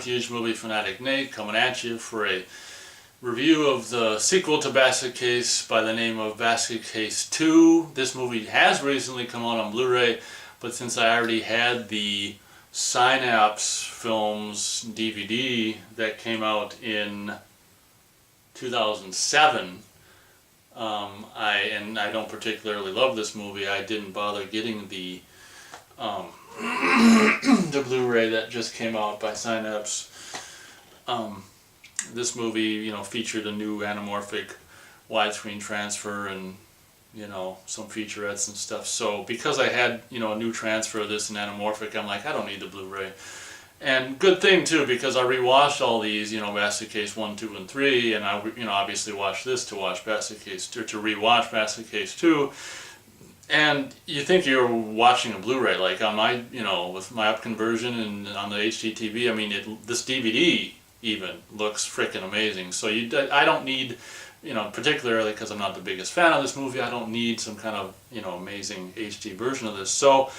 Huge Movie Fanatic Nate, coming at you for a review of the sequel to Basket Case by the name of Basket Case 2. This movie has recently come out on Blu-ray, but since I already had the Synapse Films DVD that came out in 2007, I don't particularly love this movie. I didn't bother getting the the Blu-ray that just came out by Synapse. This movie, featured a new anamorphic widescreen transfer and, some featurettes and stuff. So because I had, a new transfer of this in anamorphic, I'm like, I don't need the Blu-ray. And good thing too, because I rewatched all these, Basket Case 1, 2, and 3, and I, obviously watched this to watch Basket Case 2, to rewatch Basket Case 2. And you think you're watching a Blu-ray, like on my, with my upconversion and on the HDTV, I mean, this DVD even looks freaking amazing. So I don't need, particularly because I'm not the biggest fan of this movie, I don't need some kind of, amazing HD version of this. So,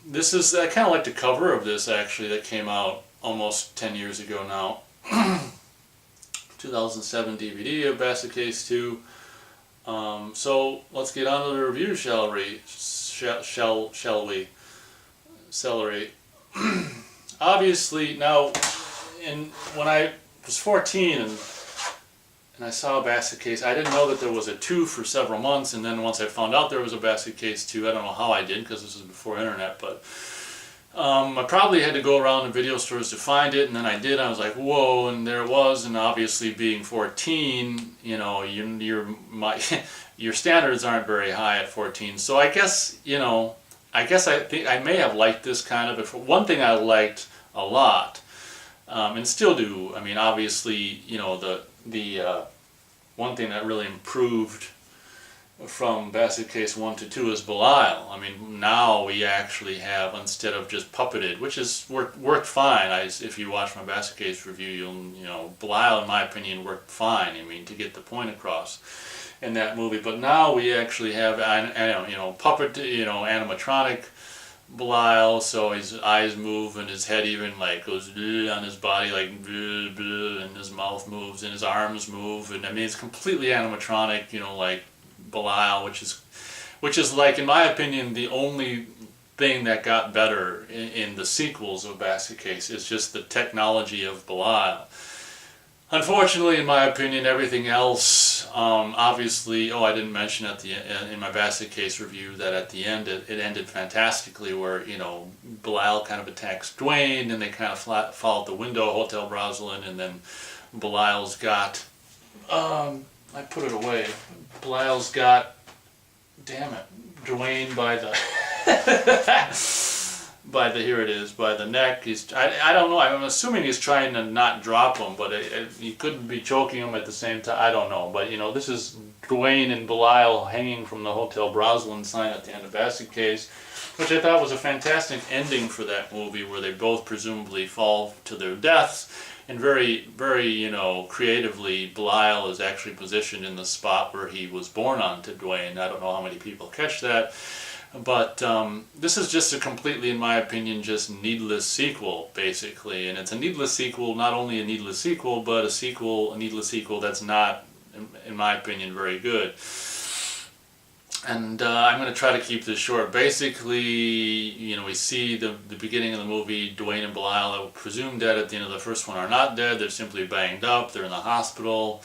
this is, I kind of like the cover of this actually, that came out almost 10 years ago now. 2007 DVD of Basket Case 2. So let's get on to the review, shall we? Celery. Obviously, now, when I was 14 and I saw Basket Case, I didn't know that there was a 2 for several months, and then once I found out there was a Basket Case 2, I don't know how I did, because this was before internet, but I probably had to go around to video stores to find it, and then I did. I was like, whoa, and there it was. And obviously being 14, your standards aren't very high at 14. So I guess, I think I may have liked this kind of. One thing I liked a lot, and still do. I mean, obviously, the one thing that really improved from Basket Case 1 to 2 is Belial. I mean, now we actually have, instead of just puppeted, which is worked fine. If you watch my Basket Case review, Belial, in my opinion, worked fine. I mean, to get the point across in that movie. But now we actually have, puppet, animatronic Belial, so his eyes move and his head even goes on his body, and his mouth moves and his arms move, and I mean, it's completely animatronic, like Belial, which is like, in my opinion, the only thing that got better in the sequels of Basket Case is just the technology of Belial. Unfortunately, in my opinion, everything else, obviously, I didn't mention in my Basket Case review that at the end it ended fantastically, where Belial kind of attacks Dwayne, and they kind of fall out the window, Hotel Rosalind, and then Belial's got I put it away. Belial's got, damn it, Dwayne by the here it is, by the neck. I don't know, I'm assuming he's trying to not drop him, but he couldn't be choking him at the same time. I don't know, but this is Dwayne and Belial hanging from the Hotel Rosalind sign at the end of Basket Case, which I thought was a fantastic ending for that movie, where they both presumably fall to their deaths. And very, very, creatively, Belial is actually positioned in the spot where he was born on to Dwayne. I don't know how many people catch that. But this is just a completely, in my opinion, just needless sequel, basically. And it's a needless sequel, not only a needless sequel, but a needless sequel that's not, in my opinion, very good. And I'm going to try to keep this short. Basically, we see the beginning of the movie, Dwayne and Belial, I would presume dead at the end of the first one, are not dead. They're simply banged up. They're in the hospital.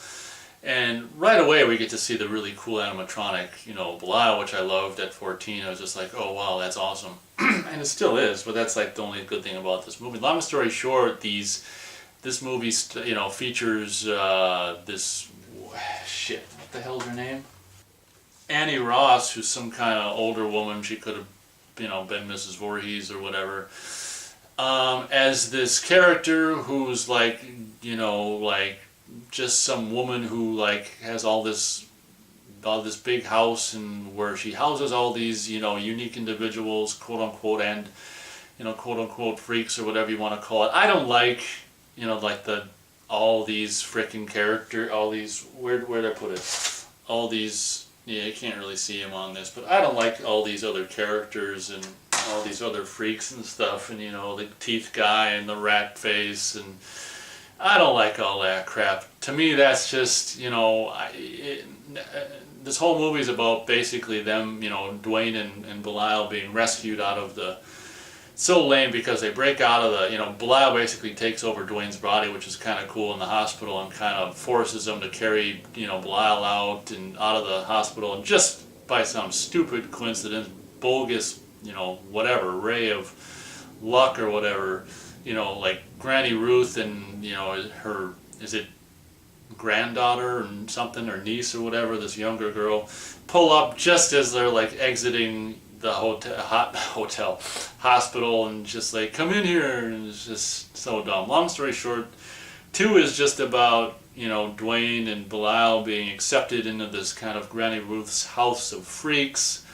And right away we get to see the really cool animatronic, Belial, which I loved at 14. I was just like, oh wow, that's awesome. And it still is, but that's like the only good thing about this movie. Long story short, this movie, features this, what the hell's her name? Annie Ross, who's some kind of older woman. She could have, been Mrs. Voorhees or whatever, as this character who's just some woman who has all this big house, and where she houses all these unique individuals, quote unquote, and quote unquote freaks, or whatever you want to call it. I don't like all these frickin' all these, where'd I put it, all these. Yeah, you can't really see him on this, but I don't like all these other characters, and all these other freaks and stuff, and the teeth guy and the rat face, and I don't like all that crap. To me, that's just this whole movie is about basically them, Dwayne and Belial being rescued out of the. So lame because they break out of the, Belial basically takes over Dwayne's body, which is kind of cool in the hospital, and kind of forces him to carry, Belial out of the hospital, and just by some stupid coincidence, bogus, whatever, ray of luck or whatever, like Granny Ruth and, her, is it granddaughter and something, or niece or whatever, this younger girl, pull up just as they're like exiting the hospital, and just like, come in here, and it's just so dumb. Long story short, 2 is just about Dwayne and Belial being accepted into this kind of Granny Ruth's house of freaks,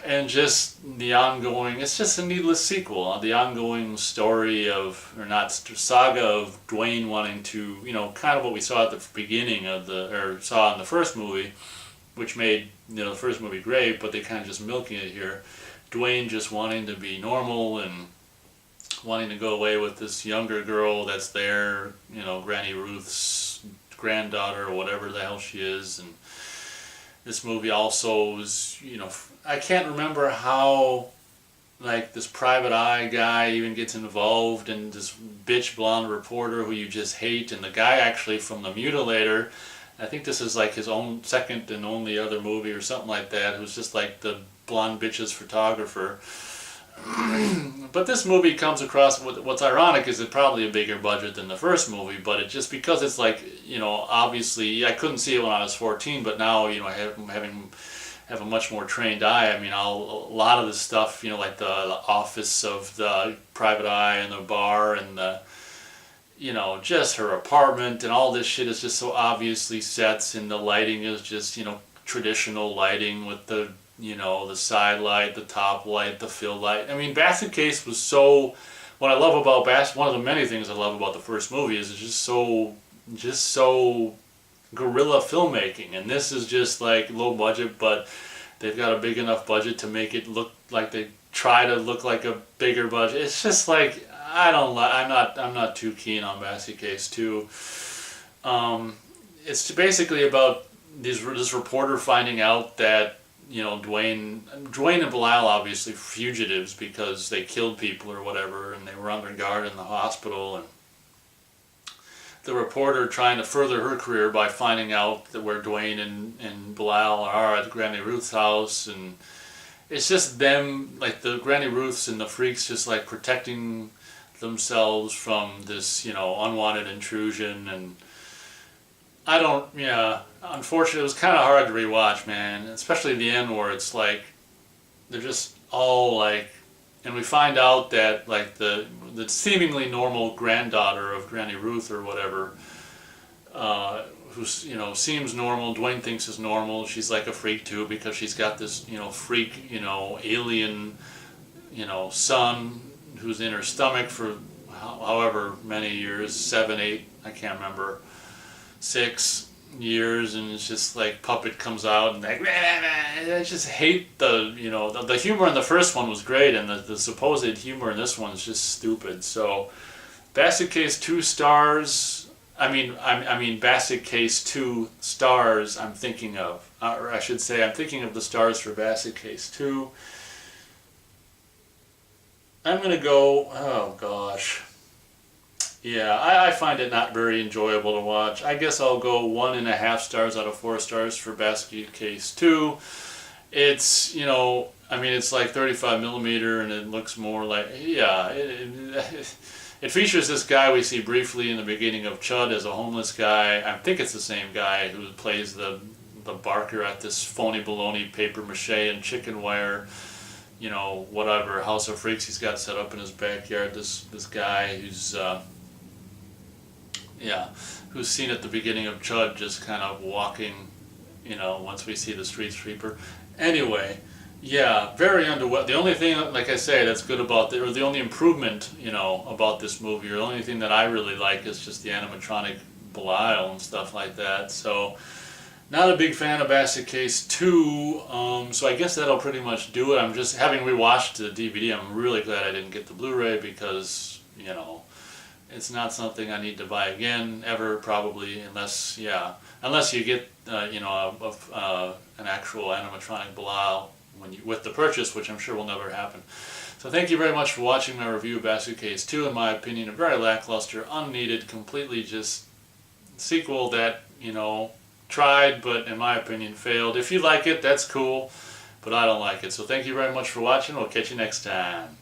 and just the ongoing, it's just a needless sequel, the ongoing story of, or not, saga of Dwayne wanting to, kind of what we saw at the beginning of saw in the first movie, which made the first movie great, but they kind of just milking it here. Dwayne just wanting to be normal and wanting to go away with this younger girl that's there, Granny Ruth's granddaughter or whatever the hell she is. And this movie also is, I can't remember how, like, this private eye guy even gets involved, and this bitch blonde reporter who you just hate, and the guy actually from The Mutilator. I think this is like his own second and only other movie or something like that, who's just like the blonde bitch's photographer. But this movie comes across, what's ironic is it probably a bigger budget than the first movie, but it just, because it's like, obviously, I couldn't see it when I was 14, but now, have a much more trained eye. I mean, a lot of the stuff, like the office of the private eye and the bar and the, just her apartment and all this shit is just so obviously sets, and the lighting is just, traditional lighting with the, the side light, the top light, the fill light. I mean, Basket Case was so, what I love about one of the many things I love about the first movie is it's just so guerrilla filmmaking, and this is just like low budget, but they've got a big enough budget to make it look like they try to look like a bigger budget. It's just like, I'm not too keen on Basket Case 2. It's basically about this reporter finding out that Dwayne and Belial, obviously fugitives because they killed people or whatever, and they were under guard in the hospital, and the reporter trying to further her career by finding out that where Dwayne and Belial are at Granny Ruth's house, and it's just them, like the Granny Ruths and the freaks, just like protecting themselves from this, unwanted intrusion. And unfortunately, it was kind of hard to rewatch, man, especially the end where it's like, they're just all like, and we find out that like the seemingly normal granddaughter of Granny Ruth or whatever, who seems normal, Dwayne thinks is normal, she's like a freak too because she's got this freak alien son who's in her stomach for however many years, 7, 8, I can't remember, 6 years, and it's just like puppet comes out and like, I just hate the the humor in the first one was great, and the supposed humor in this one is just stupid. So Basket Case 2 stars, I mean Basket Case 2 stars I'm thinking of, or I should say I'm thinking of the stars for Basket Case 2. I'm gonna go, oh gosh, yeah, I find it not very enjoyable to watch. I guess I'll go 1.5 stars out of 4 stars for Basket Case 2. It's, it's like 35 millimeter, and it looks more like, it features this guy we see briefly in the beginning of Chud as a homeless guy. I think it's the same guy who plays the barker at this phony baloney paper mache and chicken wire, whatever house of freaks he's got set up in his backyard. This guy who's who's seen at the beginning of Chud just kind of walking, once we see the street sweeper. Anyway, yeah, very underwhelming. The only thing, like I say, that's good about or the only improvement, about this movie, or the only thing that I really like is just the animatronic Belial and stuff like that. So Not a big fan of Basket Case 2, so I guess that'll pretty much do it. I'm just, having rewatched the DVD, I'm really glad I didn't get the Blu-ray because, you know, it's not something I need to buy again, ever, probably, unless you get, you know, an actual animatronic Belial with the purchase, which I'm sure will never happen. So thank you very much for watching my review of Basket Case 2. In my opinion, a very lackluster, unneeded, completely just sequel that, you know, tried, but in my opinion failed. If you like it, that's cool, but I don't like it. So thank you very much for watching. We'll catch you next time.